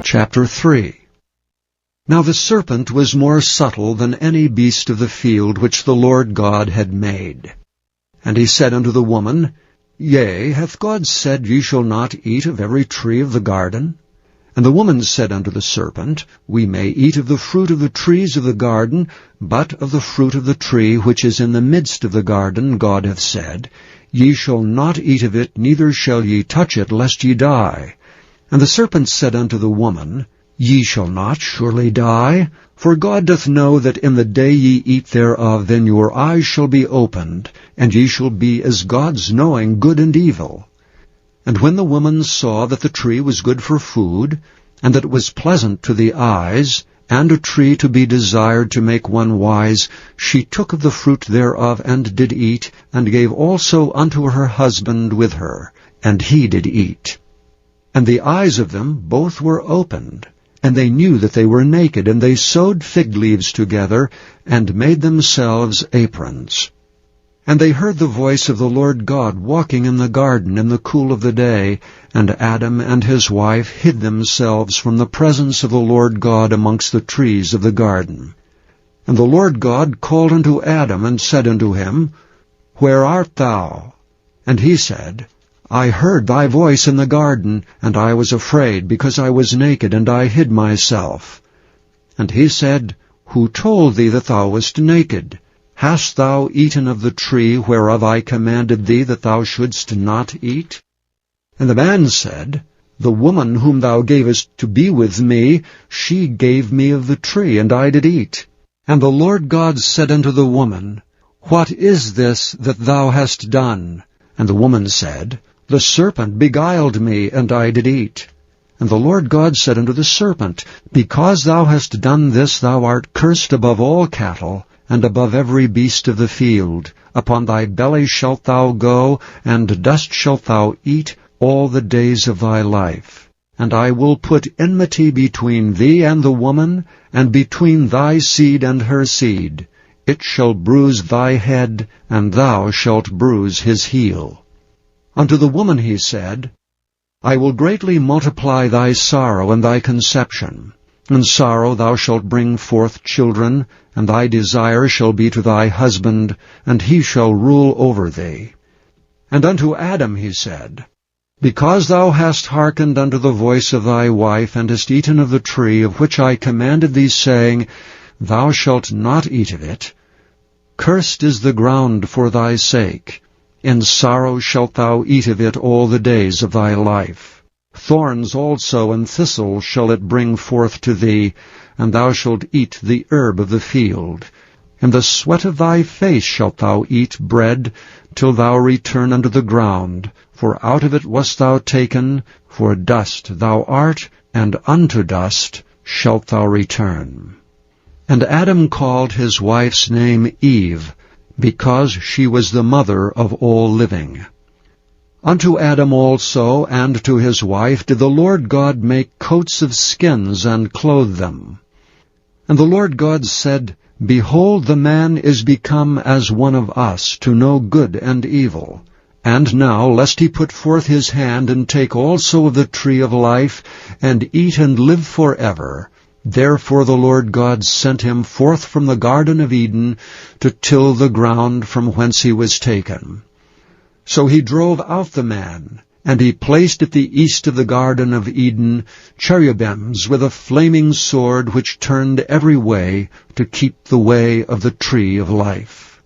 Chapter 3. Now the serpent was more subtle than any beast of the field which the Lord God had made. And he said unto the woman, Yea, hath God said, Ye shall not eat of every tree of the garden? And the woman said unto the serpent, We may eat of the fruit of the trees of the garden, but of the fruit of the tree which is in the midst of the garden God hath said, Ye shall not eat of it, neither shall ye touch it, lest ye die. And the serpent said unto the woman, Ye shall not surely die, for God doth know that in the day ye eat thereof, then your eyes shall be opened, and ye shall be as gods, knowing good and evil. And when the woman saw that the tree was good for food, and that it was pleasant to the eyes, and a tree to be desired to make one wise, she took of the fruit thereof, and did eat, and gave also unto her husband with her, and he did eat. And the eyes of them both were opened, and they knew that they were naked, and they sewed fig leaves together, and made themselves aprons. And they heard the voice of the Lord God walking in the garden in the cool of the day, and Adam and his wife hid themselves from the presence of the Lord God amongst the trees of the garden. And the Lord God called unto Adam, and said unto him, Where art thou? And he said, I heard thy voice in the garden, and I was afraid, because I was naked, and I hid myself. And he said, Who told thee that thou wast naked? Hast thou eaten of the tree whereof I commanded thee that thou shouldst not eat? And the man said, The woman whom thou gavest to be with me, she gave me of the tree, and I did eat. And the Lord God said unto the woman, What is this that thou hast done? And the woman said, The serpent beguiled me, and I did eat. And the Lord God said unto the serpent, Because thou hast done this, thou art cursed above all cattle, and above every beast of the field. Upon thy belly shalt thou go, and dust shalt thou eat all the days of thy life. And I will put enmity between thee and the woman, and between thy seed and her seed. It shall bruise thy head, and thou shalt bruise his heel. Unto the woman he said, I will greatly multiply thy sorrow and thy conception. In sorrow thou shalt bring forth children, and thy desire shall be to thy husband, and he shall rule over thee. And unto Adam he said, Because thou hast hearkened unto the voice of thy wife, and hast eaten of the tree of which I commanded thee, saying, Thou shalt not eat of it, cursed is the ground for thy sake. In sorrow shalt thou eat of it all the days of thy life. Thorns also and thistles shall it bring forth to thee, and thou shalt eat the herb of the field. In the sweat of thy face shalt thou eat bread, till thou return unto the ground. For out of it wast thou taken, for dust thou art, and unto dust shalt thou return. And Adam called his wife's name Eve, because she was the mother of all living. Unto Adam also and to his wife did the Lord God make coats of skins, and clothe them. And the Lord God said, Behold, the man is become as one of us, to know good and evil. And now, lest he put forth his hand, and take also of the tree of life, and eat and live forever, therefore the Lord God sent him forth from the Garden of Eden, to till the ground from whence he was taken. So he drove out the man, and he placed at the east of the Garden of Eden cherubims with a flaming sword, which turned every way to keep the way of the tree of life.